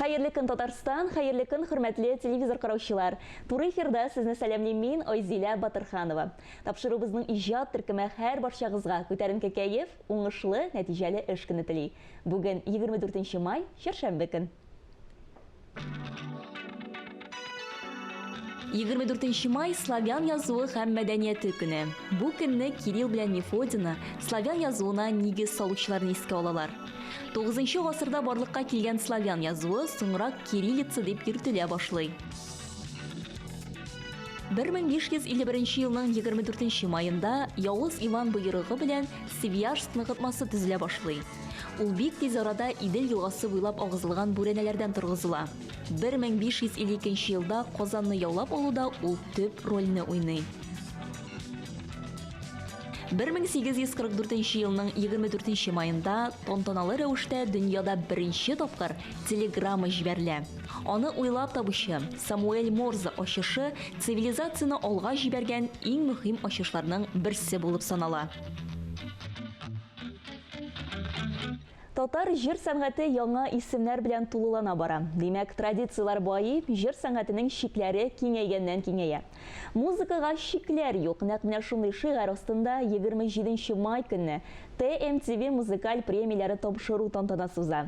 Хайырлы көн Татарстан, хайырлы көн хөрмәтле телевизор караучылар. Туры эфирда сезне сәламлыйм мин Айзилә Батырханова. Тапшырубызның иҗат төркеме һәр барчагызга күтәренке кәеф, уңышлы, нәтиҗәле эш көне тели. Бүген 24 май, чаршамбы көн. 24 май славян язуы һәм мәдәнияте көне. Бу көнне Кирилл белән Мефодина славян язуына нигез салучыларны искә алалар. 9 гасырда барлыкка килгән славян язуы соңрак кириллица дип йөртелә башлый. 1551 елның 24 майында Явыз Иван боерыгы белән Свияжск ныгытмасы төзелә башлый. Ул бик тиз арада Идел елгасы буйлап агызылган бүрәнәләрдән торгызыла. 1552 елда Казанны яулап алуда ул төп рольне уйный. 1844 елның 24 майында тантаналы рәвештә дөньяда беренче тапкыр телеграмма җибәрелә. Аны уйлап табучы Самуэль Морзе ачышы цивилизацияны алга җибәргән иң мөһим ачышларның берсе булып санала. Татар җыр сәнгате яңа исемнәр белән тулылана бара. Димәк, традициялар байып, җыр сәнгатенең шикләре киңәйгәннән-киңәя. Музыкага шикләр юк. Нәкъ менә шундый шигырь астында 27 май көнне ТМТВ музыкаль премияләре тапшыру тантанасы уза.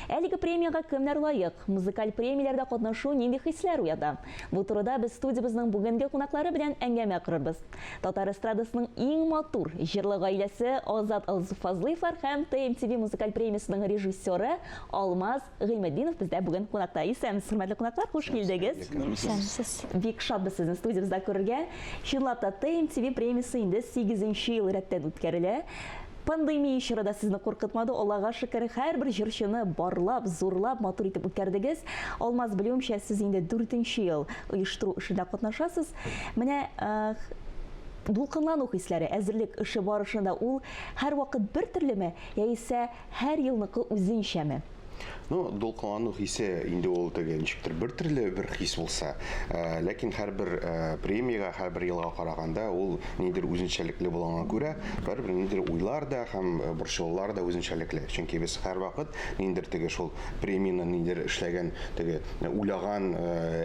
Әлеге премияга кемнәр лаек? Музыкаль премияләрдә катнашу нинди хисләр уята? Бу турыда без студиябызның бүгенге кунаклары белән әңгәмә кырырбыз. Татар эстрадасының иң матур җырлы гаиләсе Азат Алсуфазлыевлар һәм ТМТВ музыкаль премиясының режиссеры Алмаз Гыйльметдинов бездә бүген кунакта. Исәнмесез, хөрмәтле кунаклар, хуш килдегез. Исәнмесез. Бик шатбыз сезне студиябызда күрергә. Чынлап та ТМТВ премиясе инде 8нче ел рәттән үткәрелә. Пандемия чорында сезне куркытмады. Аллага шөкер, һәрбер җырчыны барлап, зурлап, матур итеп үткәрдегез. Алмаз, белүемчә, сез инде 4нче ел оештыру эшендә катнашасыз. Менә дулкынлану хисләре, әзерлек эше барышында ул һәр вакыт бер төрлеме, яисә һәр елныкы үзенчәме? Ну, дулкынлану хисе инде ул тегенчектер бер төрле бер хис булса, ләкин һәрбер премияга, һәрбер елга караганда ул нидер үзенчәлекле булганга күрә, һәрбер нидер уйлар да һәм борчулар да үзенчәлекле. Чөнки без һәр вакыт нидер теге шул премияны нидер эшләгән, теге уйлаган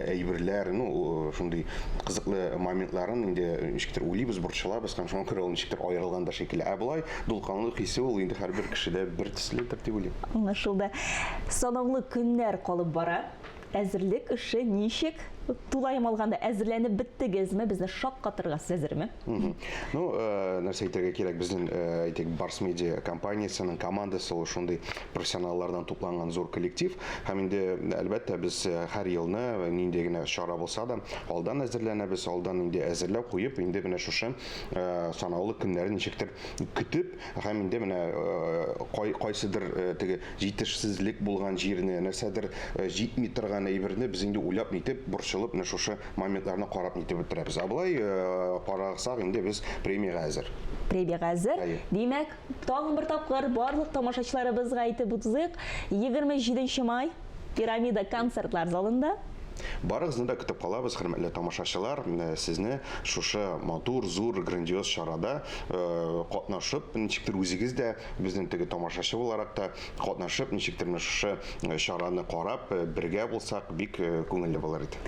әйберләр, ну, шундый кызыклы моментларын инде ничектер уйлыйбыз, борчылабыз һәм шуңа күрә ул ничектер аерылган да шикелле. Ә болай дулкынлану хисе ул инде һәрбер кешедә бер төследер дип уйлыйм. Аңлашылды. Санаулы көннәр калып бара. Әзерлек эше ничек? Тулайым алганда әзерләнеп беттегезме? Безне шаккатырга әзерме? Ну, нәрсә әйтергә кирәк, безнең әйтик Барс Медиа компаниясының командасы ул шундый профессионаллардан тупланган зур коллектив. Һәм инде әлбәттә без һәр елны нинди генә чара булса да, алдан әзерләнәбез, алдан инде әзерләп куеп, инде менә шушы санаулы көннәрне ничектер көтеп, һәм инде менә кайсыдыр теге җитешсезлек булган җирне, нәрсәдер җитми торган әйберне без инде уйлап нитеп борчылып, менә шушы моментларны карап нитеп бетерәбез. Абылай карасак инде без премияга әзер. Премияга әзер. Димәк, тагын бер тапкыр барлык тамашачыларыбызга әйтеп үтсәк, 27 май Пирамида концертлар залында Барыгызны да көтеп калабыз, хөрмәтле тамашачылар. Сезне шушы матур, зур, грандиоз чарада катнашып, ничектер үзегез дә безнең теге тамашачы буларак та катнашып, ничектер шушы чараны карап, бергә булсак, бик күңелле булыр иде.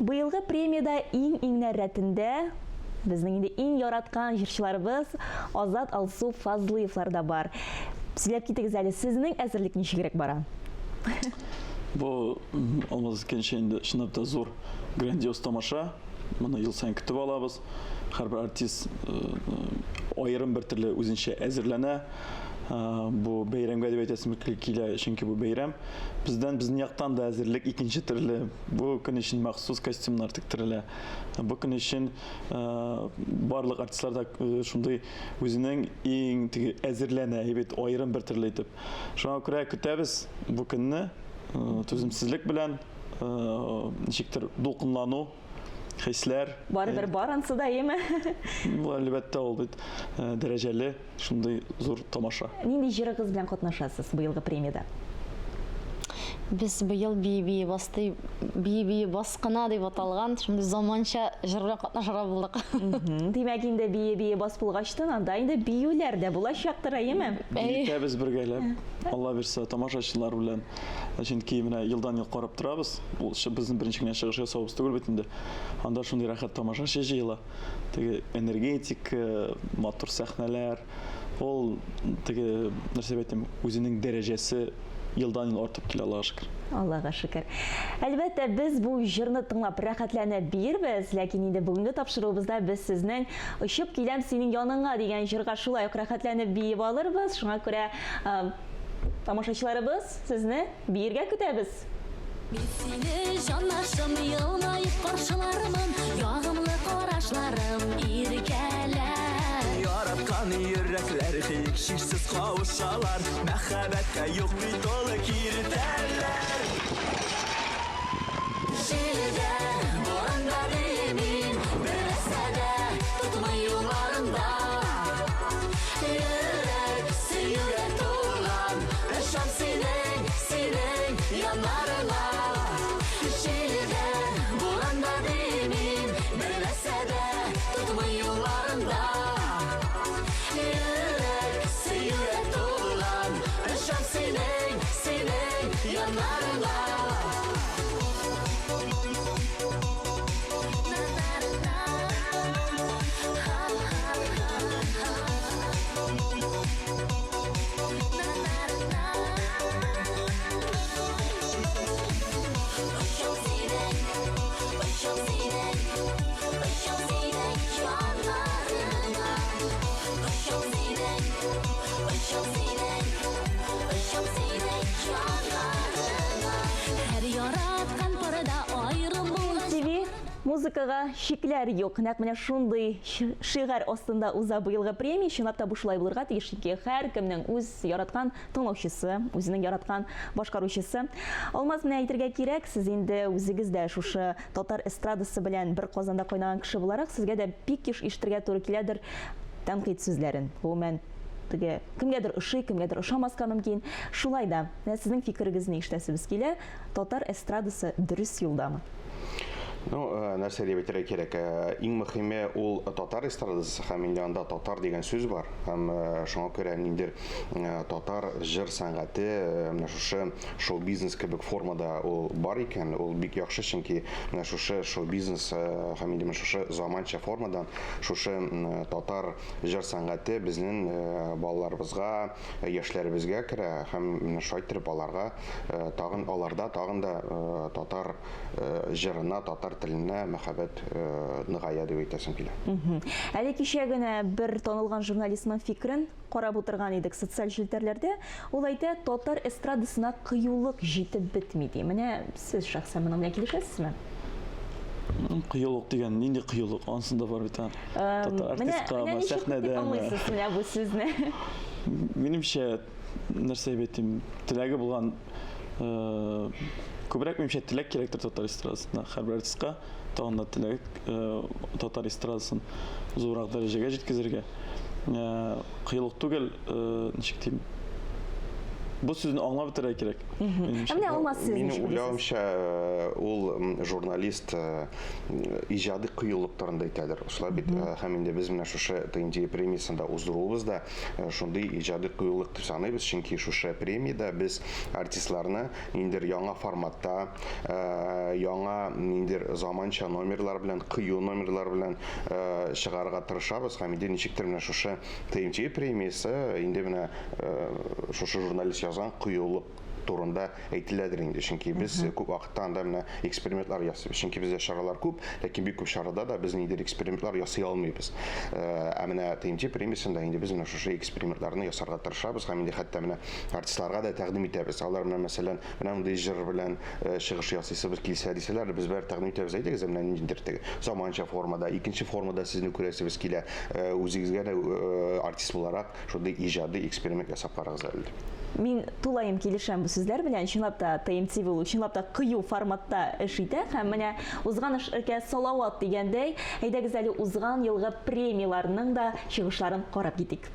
Быелгы премияда иң рәтендә безнең инде иң яраткан җырчыларыбыз Азат Алсуфазлыевлар да бар. Сөйләп китегез әле, сезнең әзерлек ничегрәк бара? Бу Алмаз кеншенде чынлап та зур грандиоз тамаша. Моны ел сайын көтеп алабыз. Һәрбер артист аерым бер төрле үзенчә әзерләнә. Бу бәйрәмгә дип әйтәсем килә, чөнки бу бәйрәм безнең яктан да әзерлек икенче төрле. Бу көн өчен махсус костюмнар тиктерелә. Бу көн өчен барлык артистлар да шундый үзенең иң теге әзерләнә, бит аерым бер төрле итеп. Шуңа күрә көтәбез бу көнне. Түземсезлек белән ничектер дулкынлану хисләр. Барыбер барынсы да, еме? Бу әлбәттә ул бит дәрәҗәле, шундый зур тамаша. Нинди җырыгыз белән катнашасыз быелгы премияда? Без быел бии баскына дип аталган, шундый заманча җырлар катнашырга булдык. Димәк, инде бии бас булгачтан, анда инде биюләр дә булачактыр, әйеме? Битәбез бергәләп. Алла бирсә, тамашачылар белән Чөнки менә елдан ел карап торабыз. Ул безнең беренче генә чыгыш ясабыз түгел бит инде. Анда шундый рәхәт тамашачы җыела. Теге энергетик, матур сәхнәләр, ул теге нәрсә әйтим, үзенең дәрәҗәсе елдан ел артып килә, Аллаһка шөкер. Аллаһка шөкер. Әлбәттә, без бу җырны тыңлап рәхәтләнә бирбез, ләкин инде бүгенге тапшыруыбызда без сезнең "Очып киләм синең яныңа" дигән җырга шулай ук рәхәтләнеп биеп алырбыз. Шуңа күрә тамашачыларыбыз, сезне биергә көтәбез. Сине җанашым елмаеп каршылармын, ягымлы карашларым иркәләр. Яраткан йөрәкләр һичшиксез кавышалар, мәхәббәткә юк бит ул киртәләр. Җилдә, борында мин, берсә дә тотмый юлларында. Йөрәк сөюгә тулган, ышан синең янарыңа. Җилдә, борында мин, берсә дә тотмый юлларында. Йөрәк сөюгә тулган, ышан синең янарыңа. Музыкага шикләр юк. Нәкъ менә шундый шигырь астында уза быелгы премия. Чынлап та бу шулай булырга тиеш, чөнки һәркемнең үз яраткан тыңлаучысы, үзенең яраткан башкаручысы. Алмаз, менә әйтергә кирәк, сез инде үзегез дә шушы татар эстрадасы белән бер Казанда кайнаган кеше буларак, сезгә дә бик еш ишетергә туры киләдер тәнкыйть сүзләрен. Гомумән теге кемгәдер ошый, кемгәдер ошамаска мөмкин. Шулай да, сезнең фикерегезне ишетәсебез килә. Татар эстрадасы дөрес юлдамы? Нәрсә дип әйтергә кирәк, иң мөһиме ул татар эстрадасы һәм инде анда татар дигән сүз бар. Һәм шуңа күрә ниндидер татар җыр сәнгате менә шушы шоу-бизнес кебек формада ул бар икән, ул бик яхшы, чөнки менә шушы шоу-бизнес һәм инде шушы заманча формадан шушы татар җыр сәнгате безнең балаларыбызга, яшьләребезгә керә һәм менә шулай итеп аларга тагын аларда тагын да татар җырына, татар теленә мәхәббәт ныгая дип әйтәсем килә. Әле кичә генә бер танылган журналистның фикерен карап утырган идек социаль челтәрләрдә. Ул әйтә, татар эстрадасына кыюлык җитеп бетми ди. Менә сез шәхсән моның белән килешәсезме? Кыюлык дигән нинди кыюлык? Ансында бар бит. Татар артистка, сәхнәдә. Аңлыйсыз менә бу сүзне. Минемчә, нәрсә әйтим, теләге булган күбрәк минемчә теләк кирәктер татар эстрадасына. Һәрбер артистка тагын да теләк татар эстрадасын зуррак дәрәҗәгә җиткезергә. Кыюлык түгел, ничек дим, бу сүзне аңлап бетерә кирәк. Менә Алмаз сез Минем ничек уйлавымча, ул журналист иҗади кыюлыктарында әйтәдер. Шулай бит һәм инде без менә шушы ТНТ премиясында уздыруыбыз да шундый иҗади кыюлык дип саныйбыз, чөнки шушы премиядә без артистларны ниндидер яңа форматта, яңа ниндидер заманча номерлар белән, кыю номерлар белән чыгарырга тырышабыз һәм инде ничектер менә шушы ТНТ премиясе инде менә шушы журналист язган кыюлык турында әйтеләдер инде, чөнки без күп вакытта анда менә экспериментлар ясыйбыз. Чөнки бездә чаралар күп, ләкин бик күп чарада да без ниндидер экспериментлар ясый алмыйбыз. Менә ТНТ премиясында инде без менә шушы экспериментларны ясарга тырышабыз һәм инде хәтта менә артистларга да тәкъдим итәбез. Алар менә мәсәлән, менә мондый җыр белән чыгыш ясыйсыз килсә дисәләр, без бер тәкъдим итәбез, әйтегез, менә ниндидер заманча формада, икенче формада сезне күрәсебез килә, үзегезгә дә артист буларак шундый иҗади эксперимент ясап карагыз әле. Мин тулайым килешәм бу сүзләр белән. Чынлап та ТМТ бу чынлап та кыю форматта эш итә һәм менә узган эшкә салават дигәндәй, әйдәгез әле узган елгы премияларның да чыгышларын карап китик.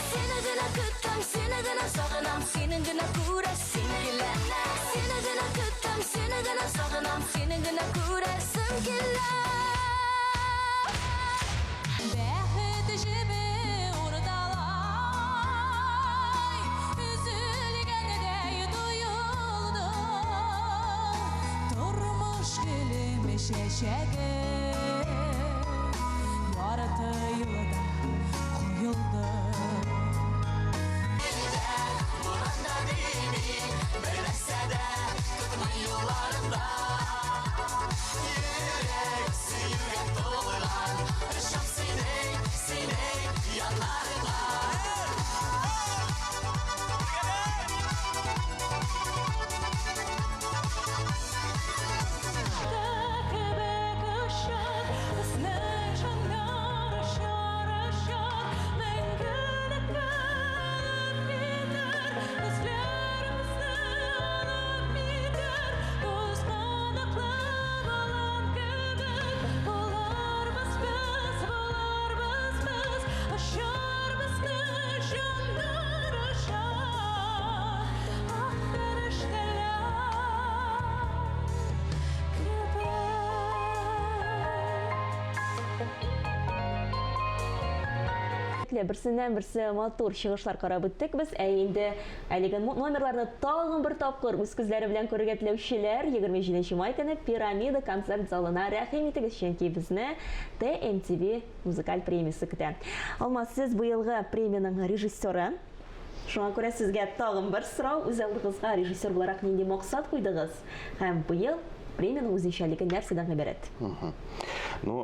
Син gına kurasın gile Seni gına tutam, seni gına sağınam Seni gına kurasın gile Bəhət jibi urdalay Üzülgəndəy duyuldu Durmuş gülüm şəşəgi Yaratıyıldı, koyuldu Bulanda beni Böyləsə də tutma yollarında Yürek sürek dolan Işam senin yanlarında Bek ışık Isne canlar ışar ışar Mengülü kılıp gider Üzlerimizi alıp gider Göz kanaklı balan köpük Bular biz Aşar bizni canlar aşar Ah ferişteler Берсеннән берсе матур чыгышлар карап үттек без. Инде әлеге номерларны тагын бер тапкыр үз күзләре белән күрергә теләүчеләр 27 май көне Пирамида концерт залына рәхим итегез, чөнки безне TMTV музыкаль премиясе көтә. Алмаз, сез быелгы премияның режиссеры. Шуңа күрә сезгә тагын бер сорау. Үз алдыгызга режиссер буларак нинди максат куйдыгыз? Һәм быел премияның үзенчәлеге нәрсәдән гыйбарәт? Ну,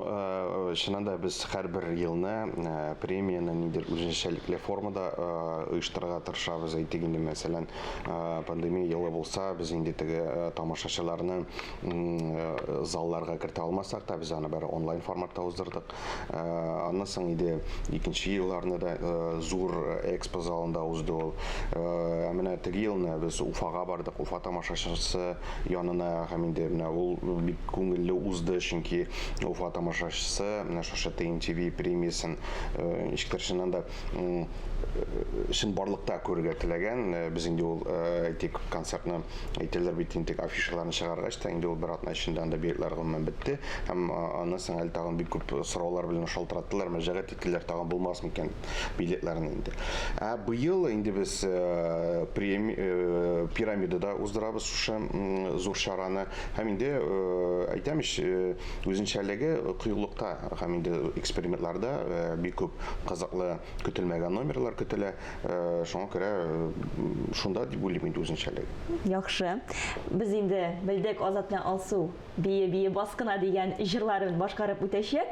шынында біз һәрбір елны премияны ниндер үзенчәлекле формада оештырырга тырышабыз. Әйтегенде, мәсәлән, пандемия елы булса, біз инде теге тамашачыларны залларга кертә алмасак та, без аны бары онлайн форматта уздырдык. Аннан соң инде икенче елларны да зур экспо залында узды ул. Менә теге елны без Уфага бардык. Уфа тамашачысы янына һәм инде ул бик күңелле узды, чөнки Уфа тамашачысы менә шушы TMTV премиясын ишкершеннән да шын барлыкта күрергә теләгән. Без инде ул әйтик концертны әйтәләр бит инде афишаларны чыгаргач та инде ул бер атна эчендә анда билетлар гомумән бетте. Һәм аннан соң әле тагын бик күп сораулар белән шалтыраттылар, мөрәҗәгать иттеләр, тагын булмас микән билетларны инде. Быел инде без пирамидада уздырабыз шушы зур чараны. Һәм инде әйтәмеш үзенчәлеге кыюлыкта һәм инде экспериментларда бик күп кызыклы көтелмәгән номерлар көтелә. Шуңа күрә шунда дип уйлыйм инде үзенчәлеге. Яхшы. Без инде белдек Азат белән Алсу бие баскына дигән җырларын башкарып үтәчәк.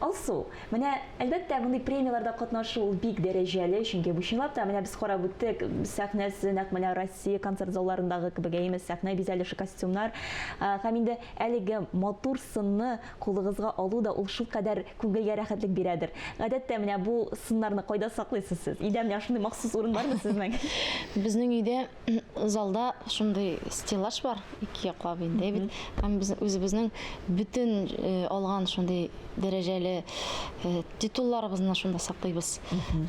Алсу, менә әлбәттә мондый премияларда катнашу ул бик дәрәҗәле, чөнки бу чынлап та менә без карап үттек, сәхнәсе нәкъ менә Россия концерт залларындагы кебек әйме сәхнә бизәлеше костюмнар. Һәм инде әлеге матур сынны кулыгызга алу да ул шул кадәр күңелгә рәхәтлек бирәдер. Гадәттә менә бу сыннарны кайда саклыйсыз сез? Идә менә шундый махсус урын бармы сезнең? Безнең өйдә залда шундый стеллаж бар, ике яклап инде бит. Һәм без үзебезнең бүтән алган шундый дәрәҗәле титулларыбызны шунда саклыйбыз.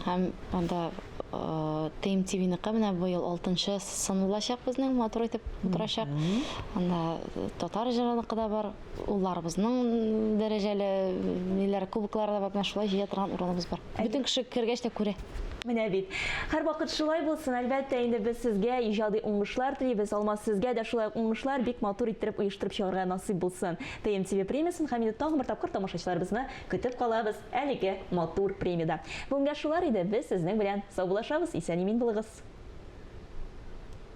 Һәм анда TMTV-ныкы менә быел 6-нчы сын булачак безнең, матур итеп утырачак. Анда татар җырыныкы да бар, улларыбызның дәрәҗәле ниләр кубоклары да бар, менә шулай җыя торган урыныбыз бар. Бүтән кеше кергәч тә күрә. Менә бит. Һәр вакыт шулай булсын. Әлбәттә, инде без сезгә иҗади уңышлар телибез. Алмаз, сезгә дә шулай уңышлар бик матур иттереп оештырып чыгарга насыйп булсын. TMTV премиясын һәм инде тагын бер тапкыр тамашачыларыбызны көтеп калабыз әлеге матур премияда. Бүгенгә шулар иде. Без сезнең белән саубуллашабыз. Исән-имин булыгыз.